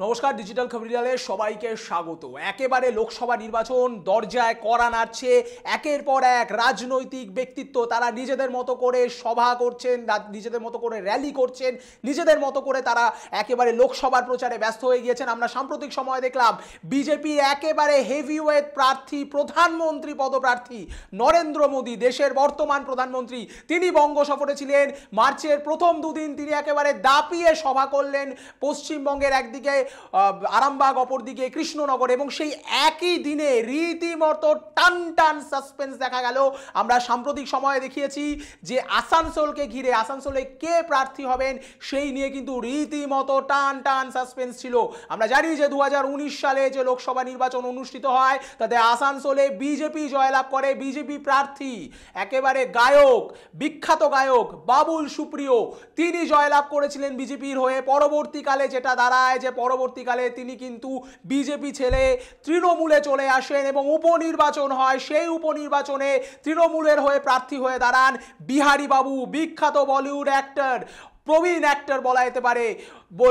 নমস্কার, ডিজিটাল খবরিলালে সবাইকে স্বাগত। একেবারে লোকসভা নির্বাচন দরজায় কড়া নাড়ছে। একের পর এক রাজনৈতিক ব্যক্তিত্ব তারা নিজেদের মতো করে সভা করছেন, নিজেদের মতো করে র্যালি করছেন, নিজেদের মতো করে তারা একেবারে লোকসভার প্রচারে ব্যস্ত হয়ে গিয়েছেন। আমরা সাম্প্রতিক সময় দেখলাম বিজেপির একেবারে হেভিওয়েট প্রার্থী, প্রধানমন্ত্রী পদপ্রার্থী নরেন্দ্র মোদী, দেশের বর্তমান প্রধানমন্ত্রী, তিনি বঙ্গ সফরে ছিলেন। মার্চের প্রথম দুদিন তিনি একেবারে দাপিয়ে সভা করলেন। পশ্চিমবঙ্গের একদিকে আরামবাগ, অপরদিকে কৃষ্ণনগর, এবং সেই একই দিনে রীতিমতো টান টান সাসপেন্স দেখা গেল। আমরা সাম্প্রতিক সময়ে দেখিয়েছি যে আসানসোলকে ঘিরে, আসানসোলে কে প্রার্থী হবেন সেই নিয়ে কিন্তু রীতিমতো টান টান সাসপেন্স ছিল। আমরা জানি যে 2019 সালে যে লোকসভা নির্বাচন অনুষ্ঠিত হয় তাতে আসানসোলে বিজেপি জয়লাভ করে। বিজেপি প্রার্থী একেবারে গায়ক, বিখ্যাত গায়ক বাবুল সুপ্রিয়, তিনি জয়লাভ করেছিলেন বিজেপির হয়ে। পরবর্তীকালে যেটা দাঁড়ায় যে পরবর্তীকালে তিনি কিন্তু বিজেপি ছেড়ে তৃণমূলে চলে আসেন এবং উপনির্বাচন হয়। সেই উপনির্বাচনে তৃণমূলের হয়ে প্রার্থী হয়ে দাঁড়ান বিহারী বাবু, বিখ্যাত বলিউড অ্যাক্টর, প্রবীণ অ্যাক্টর বলা যেতে পারে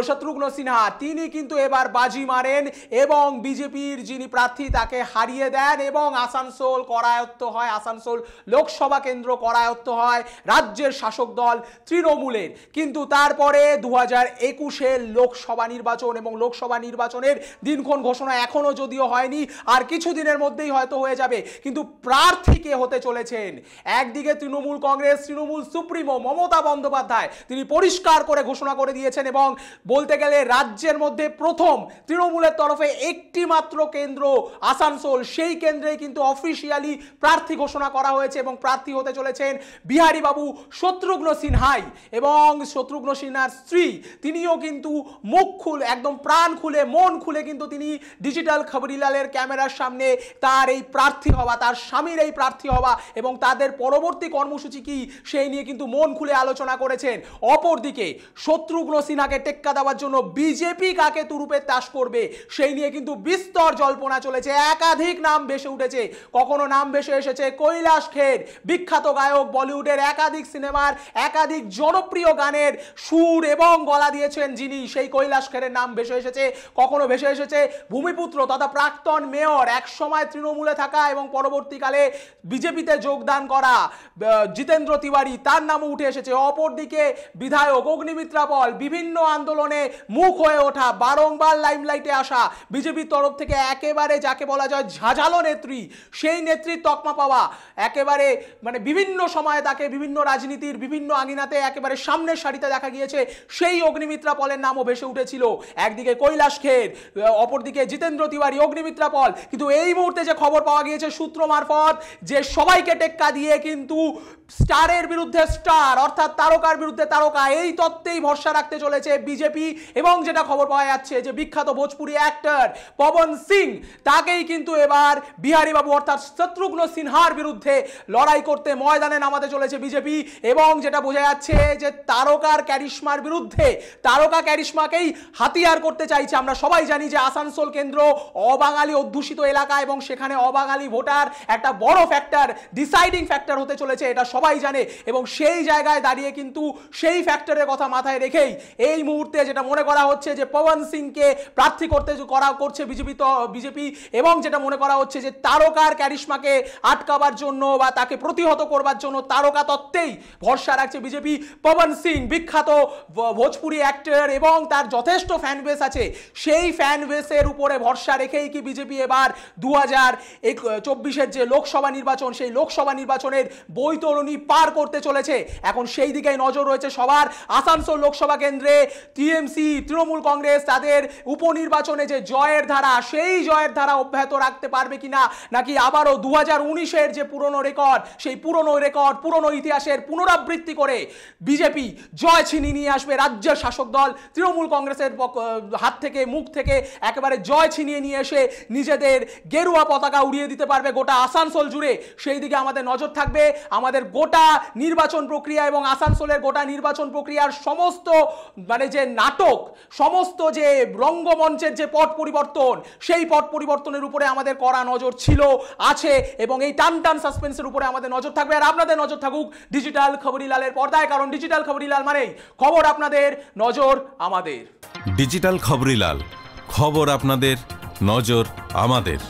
শত্রুঘ্ন সিনহা। তিনি কিন্তু এবার বাজি মারেন এবং বিজেপির যিনি প্রার্থী তাকে হারিয়ে দেন এবং আসানসোল করায়ত্ত হয়, আসানসোল লোকসভা কেন্দ্র করায়ত্ত হয় রাজ্যের শাসক দল তৃণমূলের। কিন্তু তারপরে 2021-এর লোকসভা নির্বাচন এবং লোকসভা নির্বাচনের দিনক্ষণ ঘোষণা এখনো যদিও হয়নি, আর কিছু দিনের মধ্যেই হয়তো হয়ে যাবে। কিন্তু প্রার্থী কে হতে চলেছেন? একদিকে তৃণমূল কংগ্রেস, তৃণমূল সুপ্রিমো মমতা বন্দ্যোপাধ্যায় তিনি পরিষ্কার করে ঘোষণা করে দিয়েছেন এবং বলতে গেলে রাজ্যের মধ্যে প্রথম তৃণমূলের তরফে একটি মাত্র কেন্দ্র আসানসোল, সেই কেন্দ্রে কিন্তু অফিসিয়ালি প্রার্থী ঘোষণা করা হয়েছে এবং প্রার্থী হতে চলেছেন বিহারী বাবু শত্রুঘ্ন সিনহাই। এবং শত্রুঘ্ন সিনহার স্ত্রী তিনিও কিন্তু মুখ খুলে, একদম প্রাণ খুলে, মন খুলে কিন্তু তিনি ডিজিটাল খবরিলালের ক্যামেরার সামনে তার এই প্রার্থী হওয়া, তার স্বামীর এই প্রার্থী হওয়া এবং তাদের পরবর্তী কর্মসূচি কি সেই নিয়ে কিন্তু মন খুলে আলোচনা করেছেন। অপরদিকে শত্রুঘ্ন সিনহাকে টেক্কা দেওয়ার জন্য বিজেপি কাকে তুরুপে তাস করবে সেই নিয়ে কিন্তু বিস্তর জল্পনা চলেছে। একাধিক নাম ভেসে উঠেছে। কখনো নাম ভেসে এসেছে কৈলাস খের, বিখ্যাত গায়ক, বলিউডের একাধিক সিনেমার একাধিক জনপ্রিয় গানের সুর এবং গলা দিয়েছেন যিনি, সেই কৈলাস খেরের নাম ভেসে এসেছে। কখনো ভেসে এসেছে ভূমিপুত্র তথা প্রাক্তন মেয়র, একসময় তৃণমূলে থাকা এবং পরবর্তীকালে বিজেপিতে যোগদান করা জিতেন্দ্র তিওয়ারি, তার নামও উঠে এসেছে। অপরদিকে বিধায়ক অগ্নিমিত্রা পল, বিভিন্ন আন্দোলনে মুখ হয়ে ওঠা, বারংবার লাইমলাইটে আসা, বিজেপির তরফ থেকে একেবারে যাকে বলা যায় ঝাঁঝালো নেত্রী, সেই নেত্রীর তকমা পাওয়া, একেবারে মানে বিভিন্ন সময়ে তাকে বিভিন্ন রাজনীতির বিভিন্ন আঙিনাতে একেবারে সামনের সারিতে দেখা গিয়েছে, সেই অগ্নিমিত্রা পলের নামও ভেসে উঠেছিল। একদিকে কৈলাস খের, অপরদিকে জিতেন্দ্র তিওয়ারি, অগ্নিমিত্রা পল। কিন্তু এই মুহূর্তে যে খবর পাওয়া গিয়েছে সূত্র মারফত যে সবাইকে টেক্কা দিয়ে কিন্তু স্টারের বিরুদ্ধে স্টার, অর্থাৎ তারকার বিরুদ্ধে তারকা, এই তত্ত্বেই ভরসা রাখতে চলেছে বিজেপি। এবং যেটা খবর পাওয়া যাচ্ছে যে বিখ্যাত ভোজপুরি অ্যাক্টর পবন সিং, তাকেই কিন্তু এবার বিহারী বাবু অর্থাৎ শত্রুঘ্ন সিনহার বিরুদ্ধে লড়াই করতে ময়দানে নামাতে চলেছে বিজেপি। এবং যেটা বোঝা যাচ্ছে যে তারকার ক্যারিশমার বিরুদ্ধে, তারকা ক্যারিশমাকেই হাতিয়ার করতে চাইছে। আমরা সবাই জানি যে আসানসোল কেন্দ্র অবাঙালি অধ্যুষিত এলাকা এবং সেখানে অবাঙালি ভোটার একটা বড় ফ্যাক্টর, ডিসাইডিং ফ্যাক্টর হতে চলেছে, এটা সবাই জানে। এবং সেই জায়গায় দাঁড়িয়ে কিন্তু সেই ফ্যাক্টরের কথা মাথায় রেখেই এই মুহূর্তে যেটা মনে করা হচ্ছে যে পবন সিংকে প্রার্থী করছে বিজেপি, এবং যেটা মনে করা হচ্ছে যে তারকার ক্যারিশমাকে আটকাবার জন্য বা তাকে প্রতিহত করবার জন্য তারকা তত্ত্বেই ভরসা রাখছে বিজেপি। পবন সিং বিখ্যাত ভোজপুরি অ্যাক্টর এবং তার যথেষ্ট ফ্যান বেস আছে, সেই ফ্যান বেসের উপরে ভরসা রেখেই কি বিজেপি এবার 2024-এর যে লোকসভা নির্বাচন, সেই লোকসভা নির্বাচনের বৈতরণী পার করতে চলেছে। এখন সেই দিকেই নজর রয়েছে সবার। আসানসোল লোকসভা কেন্দ্রে টিএমসি, তৃণমূল কংগ্রেস তাদের উপনির্বাচনে যে জয়ের ধারা, সেই জয়ের ধারা অব্যাহত রাখতে পারবে কিনা, নাকি আবারও 2019-এর যে পুরনো রেকর্ড, সেই পুরনো রেকর্ড, পুরনো ইতিহাসের পুনরাবৃত্তি করে বিজেপি জয় ছিনিয়ে নিয়ে আসবে রাজ্যের শাসক দল তৃণমূল কংগ্রেসের হাত থেকে, মুখ থেকে একেবারে জয় ছিনিয়ে নিয়ে এসে নিজেদের গেরুয়া পতাকা উড়িয়ে দিতে পারবে গোটা আসানসোল জুড়ে। সেই দিকে আমাদের নজর থাকবে। আমাদের গোটা নির্বাচন প্রক্রিয়া এবং আসানসোলের গোটা নির্বাচন প্রক্রিয়ার সমস্ত মানে যে নাটক, সমস্ত যে রঙ্গমঞ্চের যে পট পরিবর্তন, সেই পট পরিবর্তনের উপরে আমাদের কড়া নজর ছিল, আছে, এবং এই টান টান সাসপেন্সের উপরে আমাদের নজর থাকবে। আর আপনাদের নজর থাকুক ডিজিটাল খবরিলালের পর্দায়, কারণ ডিজিটাল খবরিলাল মানেই খবর আপনাদের, নজর আমাদের। ডিজিটাল খবরিলাল, খবর আপনাদের, নজর আমাদের।